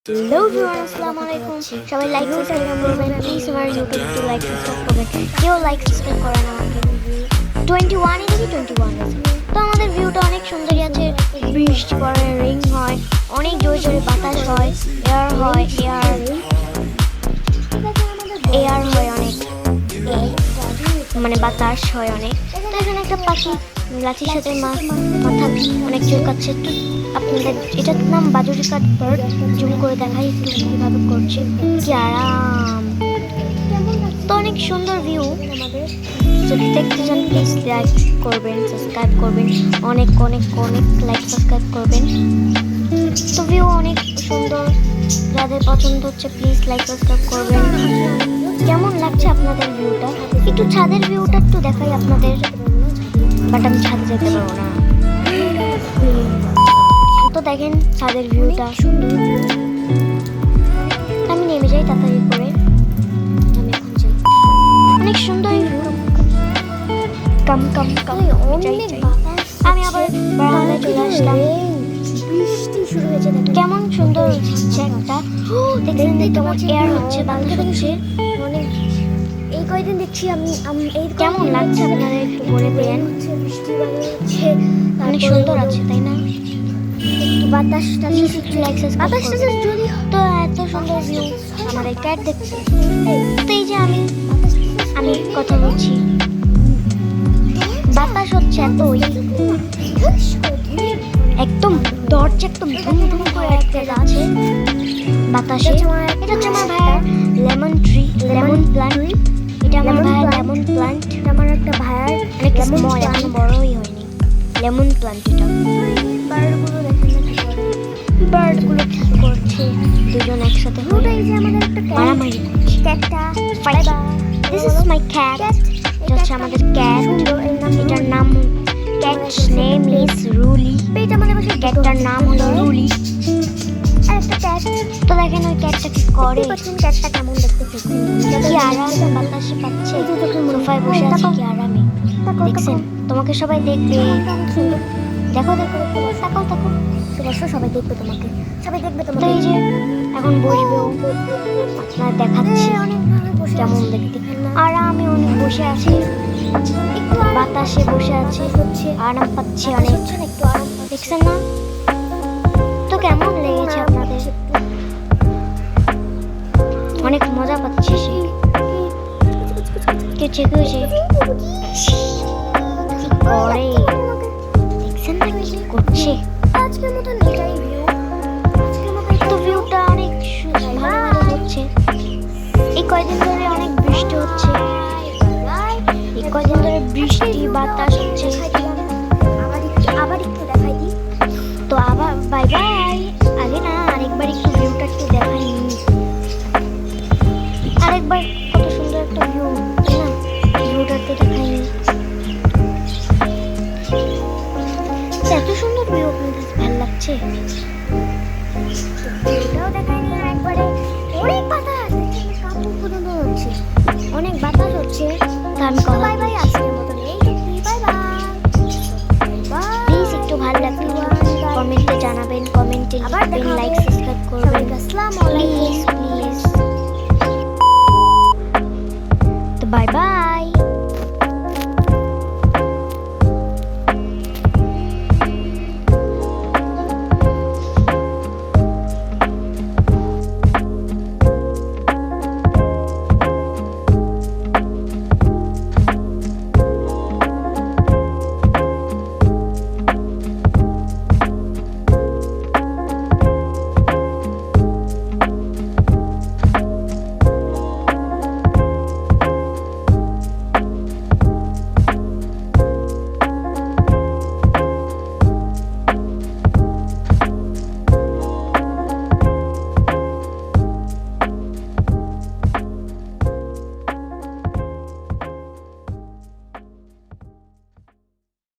Hello everyone, আসসালামু আলাইকুম। সবাই লাইক সাবস্ক্রাইব করবেন প্লিজ। আমার ইউটিউবে লাইক সাবস্ক্রাইব করবেন। কেউ লাইক সাবস্ক্রাইব করে না আমাকে। 21 ইঞ্চি 21 আছে। তো আমাদের ভিউটা অনেক সুন্দরই আছে। বৃষ্টি পড়ে, রিং হয়, অনেক জোরে জোরে বাতাস হয়, এয়ার হয়, এয়ার হয় অনেক, মানে বাতাস হয় অনেক। তো এখানে একটা পাখি লাঠির সাথে মাথা অনেক চুলকাচ্ছে। তো আপনাদের এটার নাম বাজুরি কাঠ বার্ড। জুম করে দেখাই একটু কীভাবে করছে, কি আরাম। তো অনেক সুন্দর ভিউ আমাদের। যদি দেখতে চান প্লিজ লাইক করবেন, সাবস্ক্রাইব করবেন, অনেক অনেক অনেক লাইক সাবস্ক্রাইব করবেন। তো ভিউ অনেক সুন্দর, যাদের পছন্দ হচ্ছে প্লিজ লাইক সাবস্ক্রাইব করবেন। কেমন লাগছে আপনাদের ভিউটা? একটু ছাদের ভিউটা একটু দেখাই আপনাদের, বাট আমি ছাদে যেতে পারবো না। তো দেখেন ছাদের ভিউটা সুন্দর। আমি নেমে যাই তাড়াতাড়ি করে, আমি এখন যাই। অনেক সুন্দর ভিউ। কাম কাম কাম আমি আবার বারান্দায় চলে আসলাম। বৃষ্টি শুরু হয়েছে, কেমন সুন্দর হচ্ছে একটা। দেখছেন কেমন এয়ার হচ্ছে, বাতাস হচ্ছে অনেক। এই কয়দিন দেখছি আমি এই কেমন লাগছে আপনাদের একটু বলে দেন। বৃষ্টি হচ্ছে, অনেক সুন্দর আছে তাই না? একটু বাতাসটা একটু বাতাসটা যদি তো এত সুন্দর ভিউ। আমাদের ক্যাট দেখছে। তো এই যে আমি কথা বলছি, বাতাস হচ্ছে এত, একদম দরজা একদম ধুম ধুম করে একটা আছে বাতাসে। এটা হচ্ছে আমার ভাইয়ার লেমন ট্রি, লেমন প্লান্ট। এটা আমার ভাইয়ার লেমন প্লান্ট। আমার একটা ভাইয়ার অনেক স্মল, এখন বড়ই হয়নি লেমন প্লান্ট। এটা বার্ডগুলো দেখেন না কি করে, বার্ডগুলো কি করছে দুজন একসাথে হয়ে মারামারি করছে। ক্যাটটা দিস ইজ মাই ক্যাট। এটা হচ্ছে আমাদের ক্যাট। এটার নাম ক্যাটস নেম ইজ রুলি। এটা মানে ক্যাটটার নাম হলো রুলি। একটা ক্যাট। তো দেখেন ওই ক্যাটটা কি করে, ক্যাটটা কেমন দেখতে, কি আরামে বাতাসে পাচ্ছে, সোফায় বসে আছে কি আরামে। দেখছেন, তোমাকে সবাই দেখবে। দেখো দেখো তাকাও তাকাও, বসো, সবাই দেখবে তোমাকে, সবাই দেখবে তোমাকে। এই যে এখন বসবেও, আপনার দেখাচ্ছি কেমন দেখতে। আর আমি অনেক বসে আছি, বাতাসে বসে আছি, আরাম পাচ্ছি অনেক, একটু আরাম দেখছেন না? তো কেমন লেগেছে আপনাদের? অনেক মজা পাচ্ছি। সে কেছে কেছে কি করে দেখছেন না কি করছে। আজকের মতো এটাই ভিউ। তো ভিউটা অনেক ভালো হচ্ছে। এই কয়দিন ধরে অনেক বৃষ্টি হচ্ছে, এই কয়দিন ধরে বৃষ্টি বাতাস হচ্ছে। আবার একটু দেখাই দিই। তো আবার বাই বাই।